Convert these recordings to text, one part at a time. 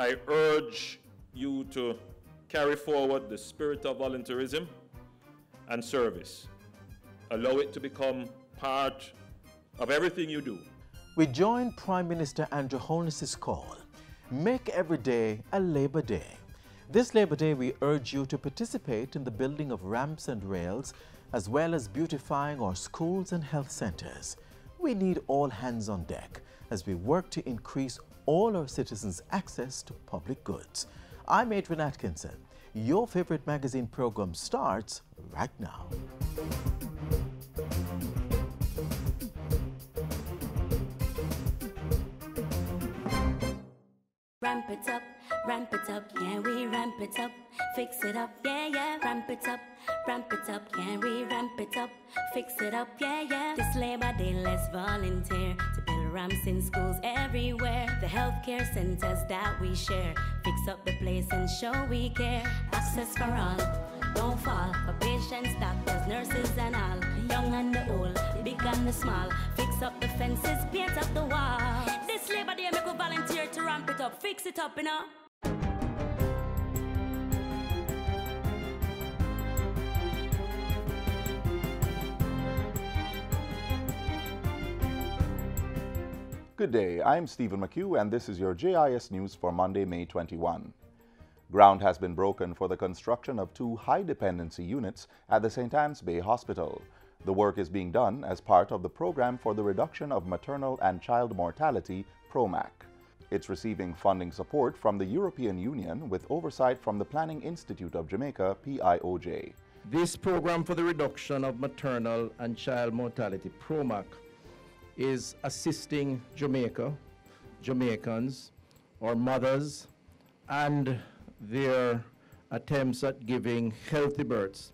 I urge you to carry forward the spirit of volunteerism and service. Allow it to become part of everything you do. We join Prime Minister Andrew Holness's call. Make every day a Labour Day. This Labour Day, we urge you to participate in the building of ramps and rails, as well as beautifying our schools and health centres. We need all hands on deck as we work to increase all our citizens' access to public goods. I'm Adrian Atkinson. Your favourite magazine programme starts right now. Ramp it up, can we ramp it up? Fix it up, yeah, yeah, ramp it up, can we ramp it up? Fix it up, yeah, yeah. This Labour Day, let's volunteer to build ramps in schools everywhere. The healthcare centres that we share, fix up the place and show we care. Access for all, don't fall, for patients, doctors, nurses and all. Young and the old, the big and the small. Fix up the fences, paint up the wall. This Labour Day, make a volunteer to ramp it up, fix it up, you know. Good day, I'm Stephen McHugh and this is your JIS News for Monday, May 21. Ground has been broken for the construction of 2 high-dependency units at the St. Anne's Bay Hospital. The work is being done as part of the Program for the Reduction of Maternal and Child Mortality, PROMAC. It's receiving funding support from the European Union with oversight from the Planning Institute of Jamaica, PIOJ. This Program for the Reduction of Maternal and Child Mortality, PROMAC, is assisting Jamaicans, or mothers, and their attempts at giving healthy births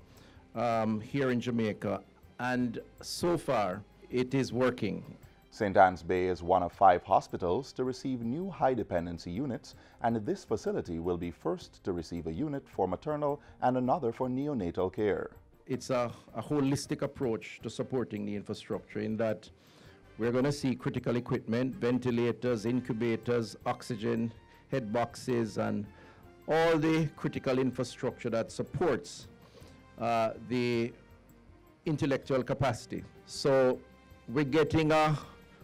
here in Jamaica, and so far it is working. St. Anne's Bay is one of 5 hospitals to receive new high-dependency units, and this facility will be first to receive a unit for maternal and another for neonatal care. It's a holistic approach to supporting the infrastructure in that we're going to see critical equipment, ventilators, incubators, oxygen, head boxes, and all the critical infrastructure that supports the intellectual capacity. So we're getting a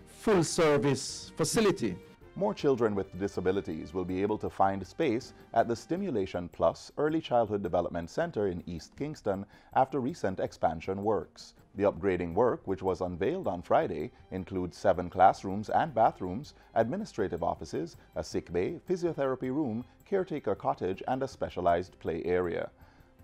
full-service facility. More children with disabilities will be able to find space at the Stimulation Plus Early Childhood Development Center in East Kingston after recent expansion works. The upgrading work, which was unveiled on Friday, includes 7 classrooms and bathrooms, administrative offices, a sick bay, physiotherapy room, caretaker cottage, and a specialized play area.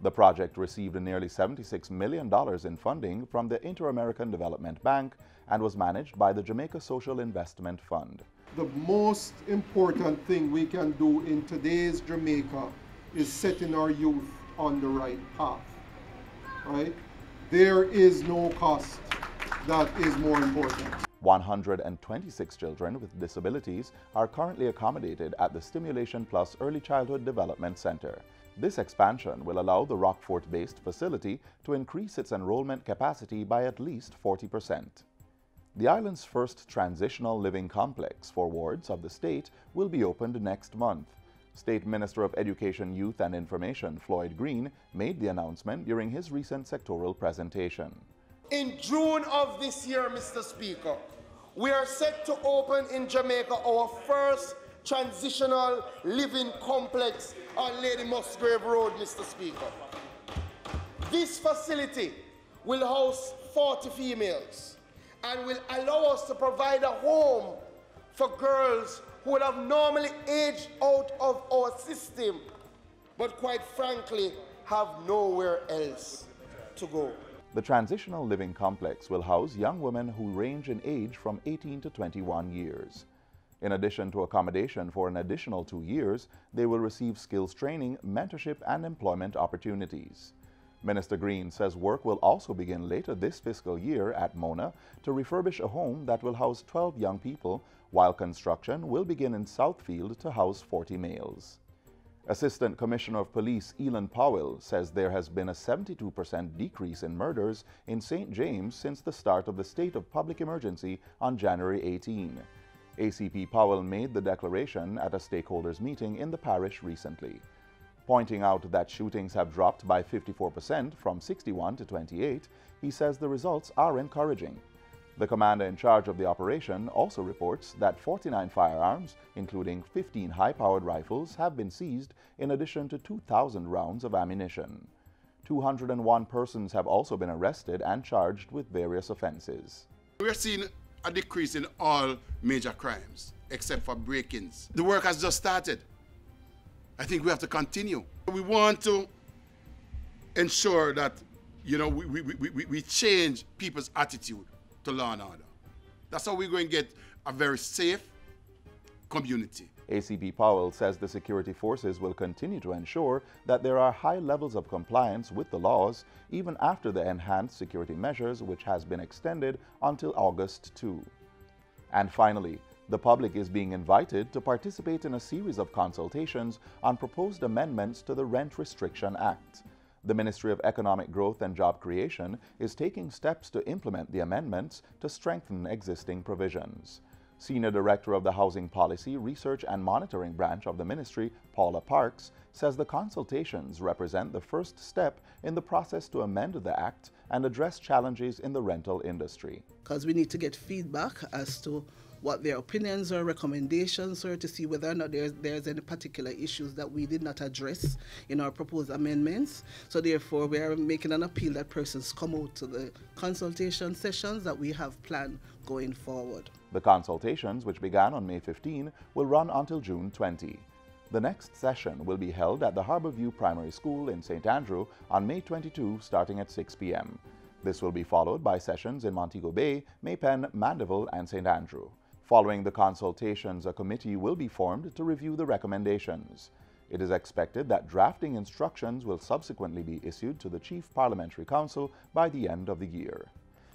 The project received nearly $76 million in funding from the Inter-American Development Bank and was managed by the Jamaica Social Investment Fund. The most important thing we can do in today's Jamaica is setting our youth on the right path, right? There is no cost that is more important. 126 children with disabilities are currently accommodated at the Stimulation Plus Early Childhood Development Center. This expansion will allow the Rockfort-based facility to increase its enrollment capacity by at least 40%. The island's first transitional living complex for wards of the state will be opened next month. State Minister of Education, Youth and Information Floyd Green made the announcement during his recent sectoral presentation. In June of this year, Mr. Speaker, we are set to open in Jamaica our first transitional living complex on Lady Musgrave Road, Mr. Speaker. This facility will house 40 females and will allow us to provide a home for girls who would have normally aged out of our system, but quite frankly, have nowhere else to go. The transitional living complex will house young women who range in age from 18 to 21 years. In addition to accommodation for an additional 2 years, they will receive skills training, mentorship, and employment opportunities. Minister Green says work will also begin later this fiscal year at Mona to refurbish a home that will house 12 young people, while construction will begin in Southfield to house 40 males. Assistant Commissioner of Police Elon Powell says there has been a 72% decrease in murders in St. James since the start of the state of public emergency on January 18. ACP Powell made the declaration at a stakeholders meeting in the parish recently. Pointing out that shootings have dropped by 54% from 61 to 28, he says the results are encouraging. The commander in charge of the operation also reports that 49 firearms, including 15 high-powered rifles, have been seized in addition to 2,000 rounds of ammunition. 201 persons have also been arrested and charged with various offenses. We are seeing a decrease in all major crimes, except for break-ins. The work has just started. I think we have to continue. We want to ensure that, we change people's attitude to law and order. That's how we're going to get a very safe community. ACP Powell says the security forces will continue to ensure that there are high levels of compliance with the laws even after the enhanced security measures, which has been extended until August 2. And finally, the public is being invited to participate in a series of consultations on proposed amendments to the Rent Restriction Act. The Ministry of Economic Growth and Job Creation is taking steps to implement the amendments to strengthen existing provisions. Senior Director of the Housing Policy, Research and Monitoring Branch of the Ministry, Paula Parks, says the consultations represent the first step in the process to amend the Act and address challenges in the rental industry. Because we need to get feedback as to what their opinions or recommendations are to see whether or not there's any particular issues that we did not address in our proposed amendments. So therefore, we are making an appeal that persons come out to the consultation sessions that we have planned going forward. The consultations, which began on May 15, will run until June 20. The next session will be held at the Harborview Primary School in St. Andrew on May 22, starting at 6 p.m. This will be followed by sessions in Montego Bay, Maypen, Mandeville, and St. Andrew. Following the consultations, a committee will be formed to review the recommendations. It is expected that drafting instructions will subsequently be issued to the Chief Parliamentary Council by the end of the year.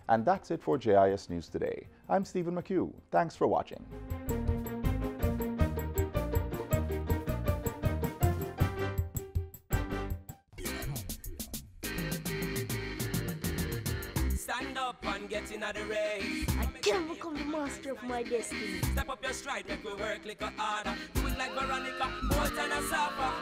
And that's it for JIS News Today. I'm Stephen McHugh. Thanks for watching. Stand up and get in the race. I can become the master of my destiny. Step up your stride, make we work like a harder. Do it like Veronica, more than a supper.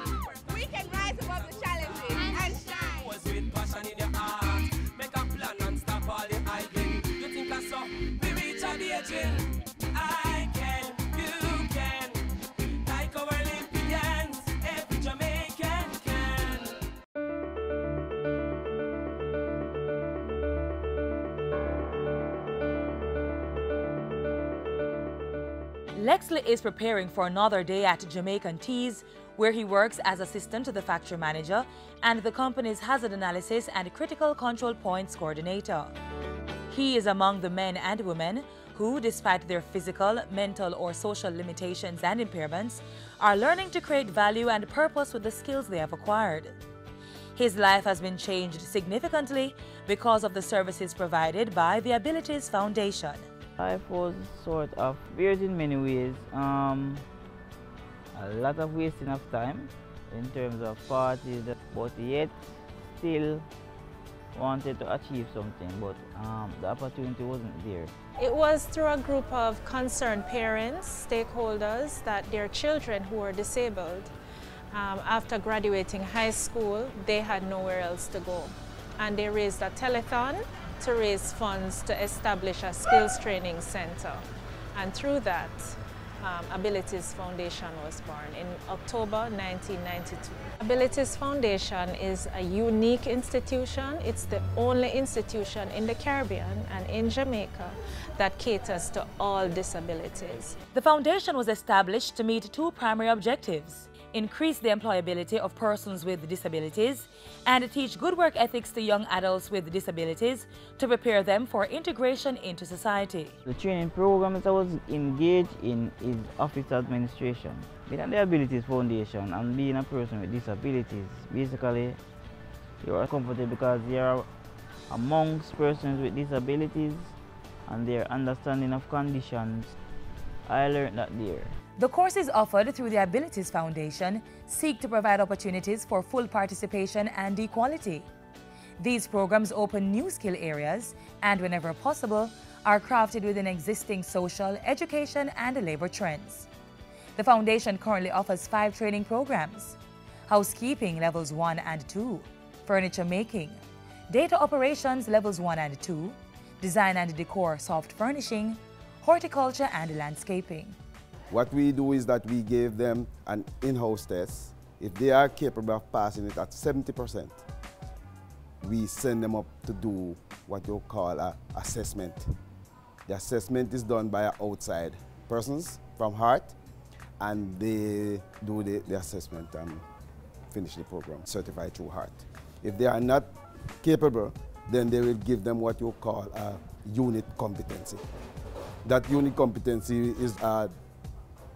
We can rise above the challenges and shine. Was with passion in your heart. Make a plan and stop all the idling. You think I saw? We reach out the edging. I can, you can. Like our Olympians, every Jamaican can. Lexley is preparing for another day at Jamaican Teas, where he works as assistant to the factory manager and the company's hazard analysis and critical control points coordinator. He is among the men and women who, despite their physical, mental, or social limitations and impairments, are learning to create value and purpose with the skills they have acquired. His life has been changed significantly because of the services provided by the Abilities Foundation. Life was sort of weird in many ways. A lot of wasting of time in terms of parties, but yet still wanted to achieve something, but the opportunity wasn't there. It was through a group of concerned parents, stakeholders, that their children who were disabled, after graduating high school, they had nowhere else to go. And they raised a telethon to raise funds to establish a skills training center. And through that, Abilities Foundation was born in October 1992. Abilities Foundation is a unique institution. It's the only institution in the Caribbean and in Jamaica that caters to all disabilities. The foundation was established to meet two primary objectives: increase the employability of persons with disabilities and teach good work ethics to young adults with disabilities to prepare them for integration into society. The training program that I was engaged in is office administration. Being at the Abilities Foundation and being a person with disabilities, basically you are comfortable because you are amongst persons with disabilities and their understanding of conditions. I learned that there. The courses offered through the Abilities Foundation seek to provide opportunities for full participation and equality. These programs open new skill areas and, whenever possible, are crafted within existing social, education, and labor trends. The foundation currently offers 5 training programs: housekeeping levels 1 and 2, furniture making, data operations levels 1 and 2, design and decor soft furnishing, horticulture and landscaping. What we do is that we give them an in-house test. If they are capable of passing it at 70%, we send them up to do what you call an assessment. The assessment is done by outside persons from Heart, and they do the assessment and finish the program, certified through Heart. If they are not capable, then they will give them what you call a unit competency. That unit competency is a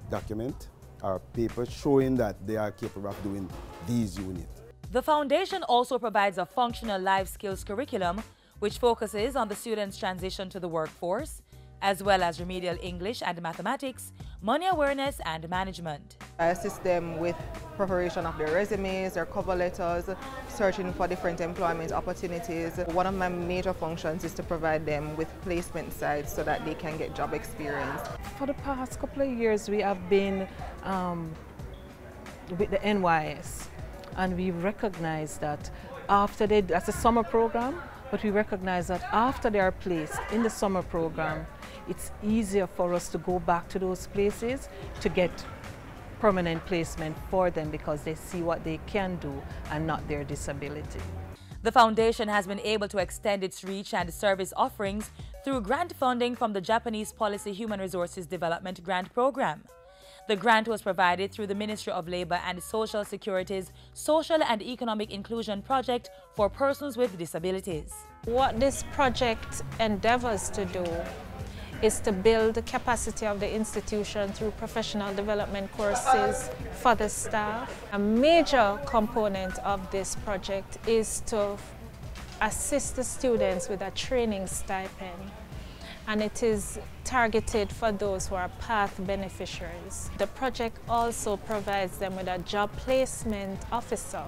document or paper showing that they are capable of doing these units. The foundation also provides a functional life skills curriculum which focuses on the students' transition to the workforce, as well as remedial English and mathematics, money awareness and management. I assist them with preparation of their resumes, their cover letters, searching for different employment opportunities. One of my major functions is to provide them with placement sites so that they can get job experience. For the past couple of years, we have been with the NYS, and we recognize that that's a summer program, but we recognize that after they are placed in the summer program, it's easier for us to go back to those places to get permanent placement for them because they see what they can do and not their disability. The foundation has been able to extend its reach and service offerings through grant funding from the Japanese Policy Human Resources Development Grant Program. The grant was provided through the Ministry of Labour and Social Security's Social and Economic Inclusion Project for persons with disabilities. What this project endeavors to do is to build the capacity of the institution through professional development courses for the staff. A major component of this project is to assist the students with a training stipend, and it is targeted for those who are path beneficiaries. The project also provides them with a job placement officer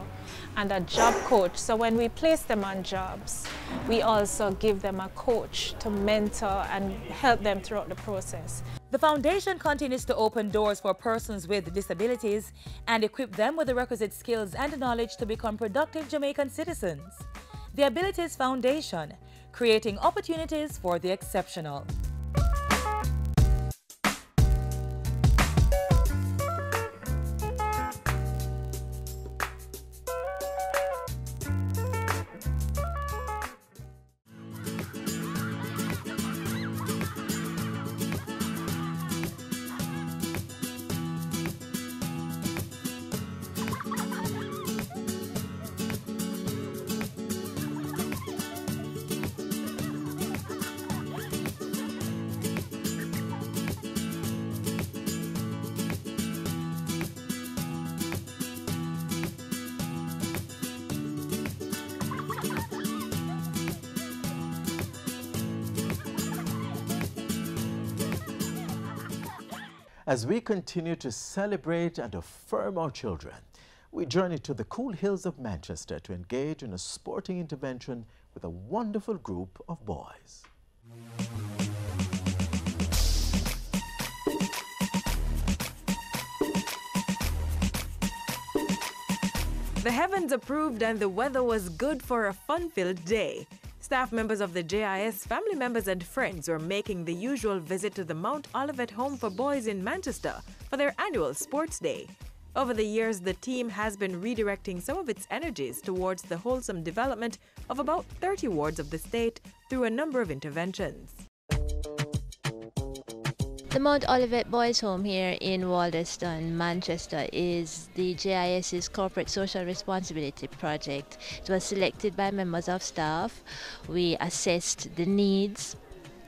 and a job coach. So when we place them on jobs, we also give them a coach to mentor and help them throughout the process. The foundation continues to open doors for persons with disabilities and equip them with the requisite skills and knowledge to become productive Jamaican citizens. The Abilities Foundation, creating opportunities for the exceptional. As we continue to celebrate and affirm our children, we journey to the cool hills of Manchester to engage in a sporting intervention with a wonderful group of boys. The heavens approved and the weather was good for a fun-filled day. Staff members of the JIS, family members and friends were making the usual visit to the Mount Olivet Home for Boys in Manchester for their annual sports day. Over the years, the team has been redirecting some of its energies towards the wholesome development of about 30 wards of the state through a number of interventions. The Mount Olivet Boys Home here in Walderston, Manchester, is the JIS's corporate social responsibility project. It was selected by members of staff. We assessed the needs.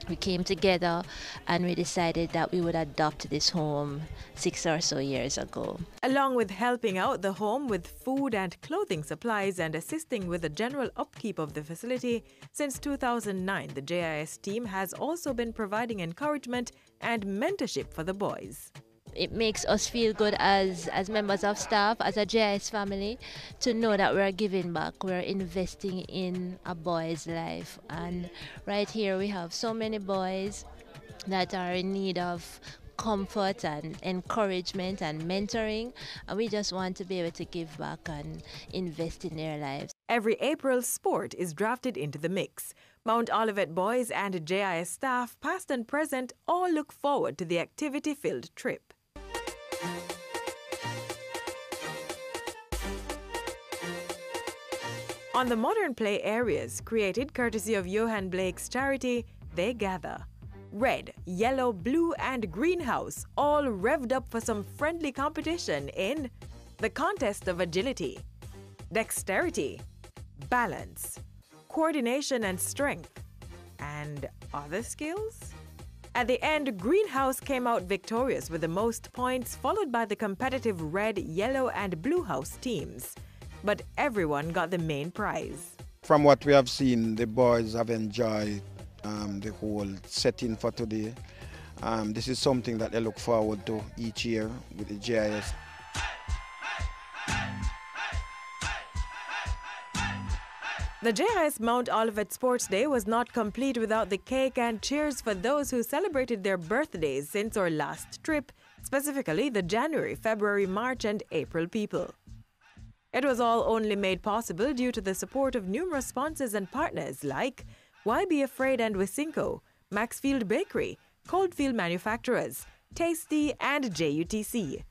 We came together and we decided that we would adopt this home 6 or so years ago. Along with helping out the home with food and clothing supplies and assisting with the general upkeep of the facility, since 2009, the JIS team has also been providing encouragement and mentorship for the boys. it makes us feel good as members of staff, as a JIS family, to know that we're giving back, we're investing in a boy's life. And right here we have so many boys that are in need of comfort and encouragement and mentoring, and we just want to be able to give back and invest in their lives. Every April, sport is drafted into the mix. Mount Olivet boys and JIS staff, past and present, all look forward to the activity-filled trip. On the modern play areas, created courtesy of Johan Blake's charity, they gather. Red, yellow, blue and greenhouse, all revved up for some friendly competition in the contest of agility, dexterity, balance, coordination and strength, and other skills? At the end, Greenhouse came out victorious with the most points, followed by the competitive red, yellow and blue house teams. But everyone got the main prize. From what we have seen, the boys have enjoyed the whole setting for today. This is something that they look forward to each year with the JIS. The JIS Mount Olivet Sports Day was not complete without the cake and cheers for those who celebrated their birthdays since our last trip, specifically the January, February, March and April people. It was all only made possible due to the support of numerous sponsors and partners like Why Be Afraid and Wysinco, Maxfield Bakery, Coldfield Manufacturers, Tasty and JUTC.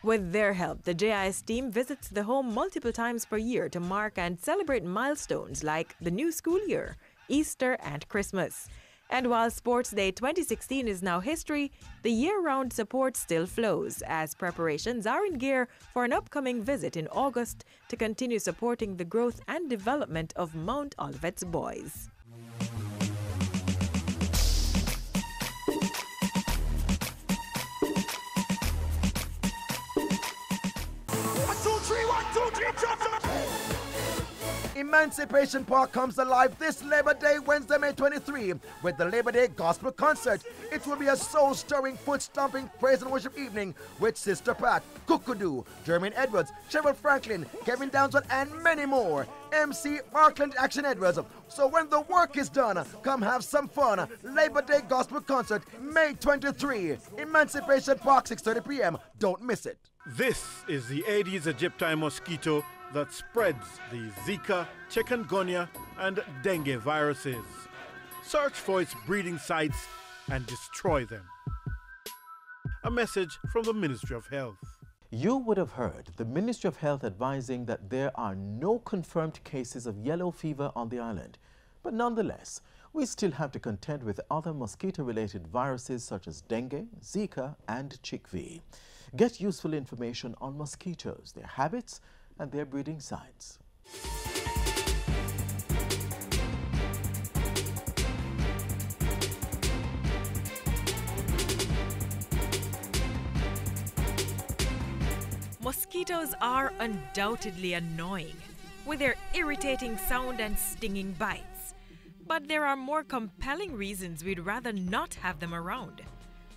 With their help, the JIS team visits the home multiple times per year to mark and celebrate milestones like the new school year, Easter and Christmas. And while Sports Day 2016 is now history, the year-round support still flows as preparations are in gear for an upcoming visit in August to continue supporting the growth and development of Mount Olivet's boys. Emancipation Park comes alive this Labor Day, Wednesday, May 23, with the Labor Day Gospel Concert. It will be a soul-stirring, foot-stomping praise and worship evening with Sister Pat, Kukudu, Jermaine Edwards, Cheryl Franklin, Kevin Downswood, and many more. MC Markland Action Edwards. So when the work is done, come have some fun. Labor Day Gospel Concert, May 23, Emancipation Park, 6:30 p.m. Don't miss it. This is the Aedes aegypti mosquito that spreads the Zika, chikungunya, and dengue viruses. Search for its breeding sites and destroy them. A message from the Ministry of Health. You would have heard the Ministry of Health advising that there are no confirmed cases of yellow fever on the island. But nonetheless, we still have to contend with other mosquito-related viruses such as dengue, Zika, and chikungunya. Get useful information on mosquitoes, their habits, and their breeding sites. Mosquitoes are undoubtedly annoying, with their irritating sound and stinging bites. But there are more compelling reasons we'd rather not have them around.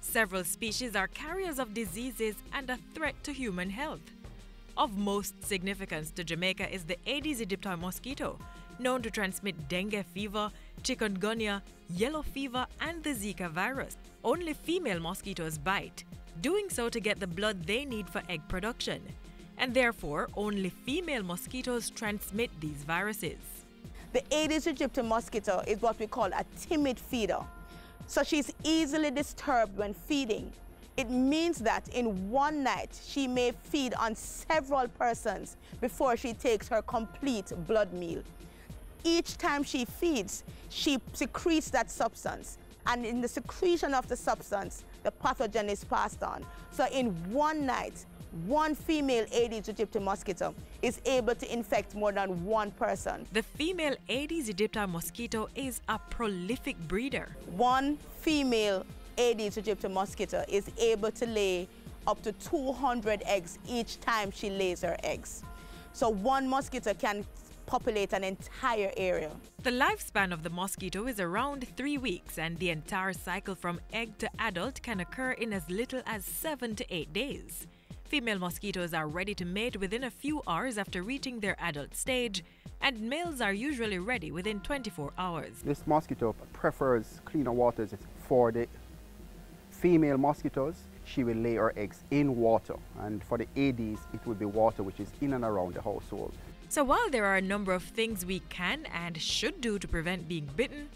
Several species are carriers of diseases and a threat to human health. Of most significance to Jamaica is the Aedes aegypti mosquito, known to transmit dengue fever, chikungunya, yellow fever, and the Zika virus. Only female mosquitoes bite, doing so to get the blood they need for egg production. And therefore, only female mosquitoes transmit these viruses. The Aedes aegypti mosquito is what we call a timid feeder. So she's easily disturbed when feeding. It means that in one night, she may feed on several persons before she takes her complete blood meal. Each time she feeds, she secretes that substance. And in the secretion of the substance, the pathogen is passed on. So in one night, one female Aedes aegypti mosquito is able to infect more than one person. The female Aedes aegypti mosquito is a prolific breeder. One female Aedes aegypti mosquito is able to lay up to 200 eggs each time she lays her eggs. So one mosquito can populate an entire area. The lifespan of the mosquito is around 3 weeks, and the entire cycle from egg to adult can occur in as little as 7 to 8 days. Female mosquitoes are ready to mate within a few hours after reaching their adult stage, and males are usually ready within 24 hours. This mosquito prefers cleaner waters. For the female mosquitoes, she will lay her eggs in water, and for the Aedes, it will be water which is in and around the household. So while there are a number of things we can and should do to prevent being bitten,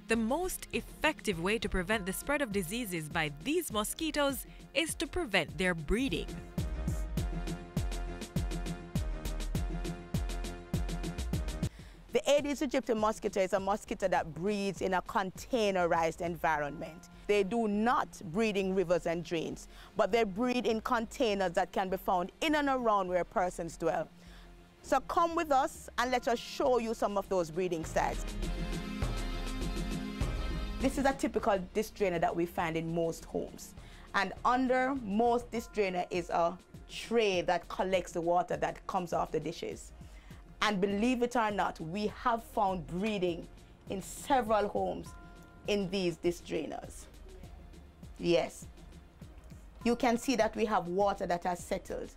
the most effective way to prevent the spread of diseases by these mosquitoes is to prevent their breeding. The Aedes aegypti mosquito is a mosquito that breeds in a containerized environment. They do not breed in rivers and drains, but they breed in containers that can be found in and around where persons dwell. So come with us and let us show you some of those breeding sites. This is a typical dish drainer that we find in most homes. And under most dish drainer is a tray that collects the water that comes off the dishes. And believe it or not, we have found breeding in several homes in these dish drainers. Yes. You can see that we have water that has settled.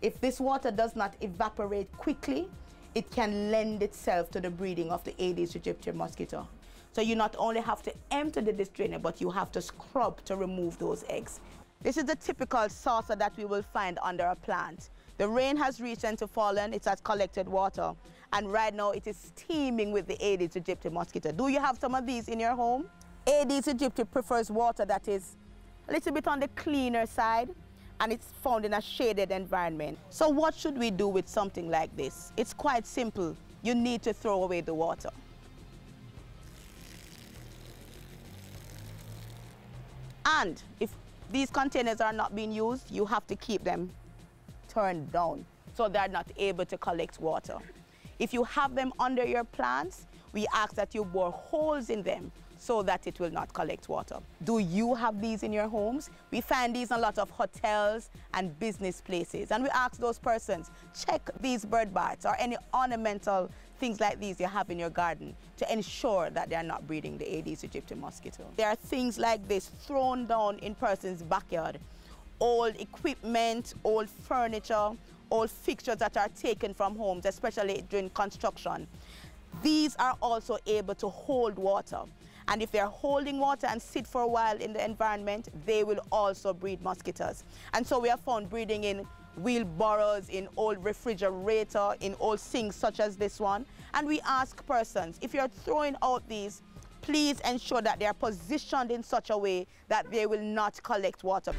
If this water does not evaporate quickly, it can lend itself to the breeding of the Aedes aegypti mosquito. So you not only have to empty the dish drainer, but you have to scrub to remove those eggs. This is the typical saucer that we will find under a plant. The rain has recently fallen, it has collected water, and right now it is steaming with the Aedes aegypti mosquito. Do you have some of these in your home? Aedes aegypti prefers water that is a little bit on the cleaner side, and it's found in a shaded environment. So what should we do with something like this? It's quite simple. You need to throw away the water. And if these containers are not being used, you have to keep them turned down so they're not able to collect water. If you have them under your plants, we ask that you bore holes in them so that it will not collect water. Do you have these in your homes? We find these in a lot of hotels and business places, and we ask those persons, check these bird baths or any ornamental things like these you have in your garden to ensure that they are not breeding the Aedes aegypti mosquito. There are things like this thrown down in person's backyard. Old equipment, old furniture, old fixtures that are taken from homes, especially during construction. These are also able to hold water. And if they're holding water and sit for a while in the environment, they will also breed mosquitoes. And so we have found breeding in wheelbarrows, in old refrigerator, in old sinks such as this one. And we ask persons, if you're throwing out these, please ensure that they are positioned in such a way that they will not collect water.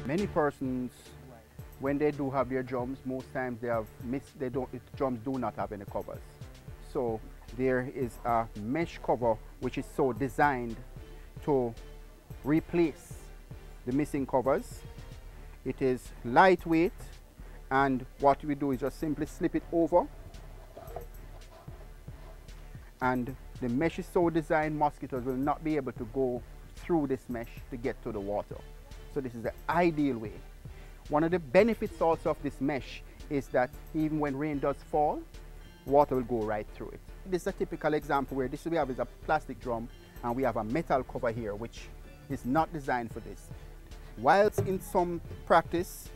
Many persons, when they do have their drums, most times drums do not have any covers. So there is a mesh cover which is so designed to replace the missing covers. It is lightweight, and what we do is just simply slip it over, and the mesh is so designed mosquitoes will not be able to go through this mesh to get to the water. So this is the ideal way. One of the benefits also of this mesh is that even when rain does fall, water will go right through it. This is a typical example where this we have is a plastic drum, and we have a metal cover here which is not designed for this. Whilst in some practice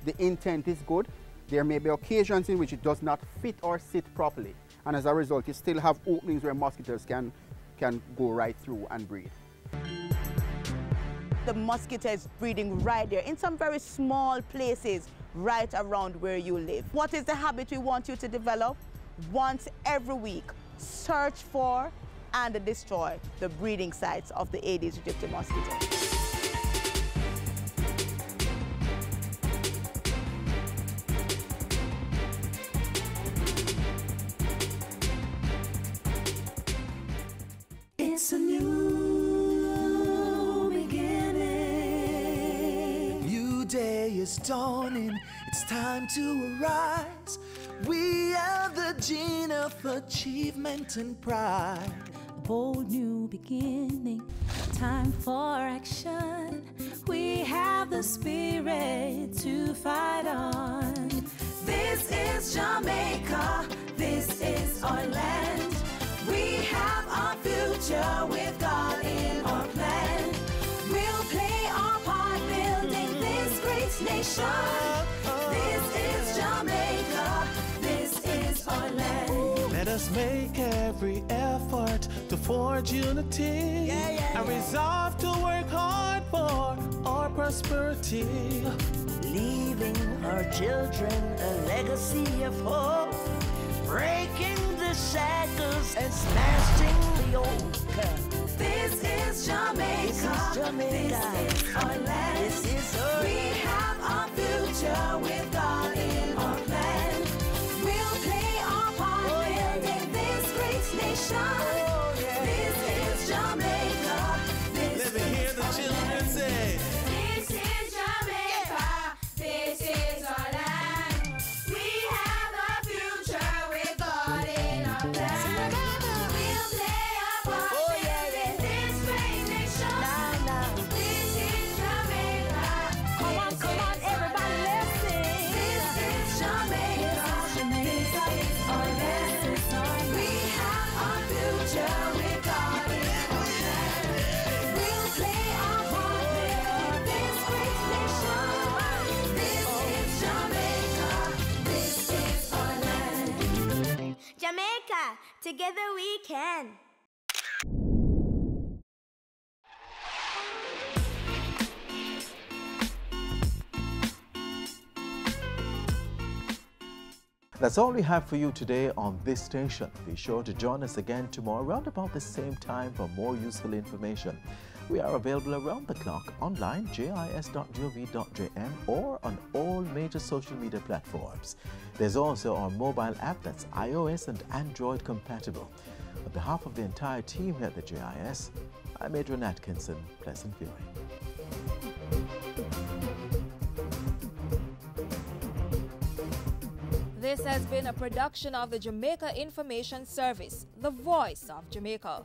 the intent is good, there may be occasions in which it does not fit or sit properly, and as a result you still have openings where mosquitoes can go right through and breed. The mosquito is breeding right there in some very small places right around where you live. What is the habit we want you to develop? Once every week, search for and destroy the breeding sites of the Aedes aegypti mosquito. It's a new beginning. New day is dawning. It's time to arise. We are the gene of achievement and pride. A bold new beginning. Time for action. We have the spirit to fight on. This This is Jamaica, this is our land. We have our future with God in our plan. We'll play our part building this great nation. This is Jamaica, this is our land. Let us make every effort to forge unity and resolve to work hard for our prosperity. Leaving our children a legacy of hope, breaking the shackles and smashing the old. This is Jamaica, this is our land. This is our We have our future with God in our plan. We'll play our part building this great nation. This is Jamaica, this Let me hear the children say, This is Jamaica, this is our land. We have our future with God in our plan. We'll play our part building this great nation. This is Jamaica. Come on, everybody, let's sing. This is Jamaica, this is our land. We have our future with God in our plan. We'll play our part building this great nation. This is Jamaica, this is our land. Jamaica, together we can. That's all we have for you today on this station. Be sure to join us again tomorrow around about the same time for more useful information. We are available around the clock online, jis.gov.jm, or on all major social media platforms. There's also our mobile app that's iOS and Android compatible. On behalf of the entire team here at the JIS, I'm Adrian Atkinson. Pleasant viewing. This has been a production of the Jamaica Information Service, the voice of Jamaica.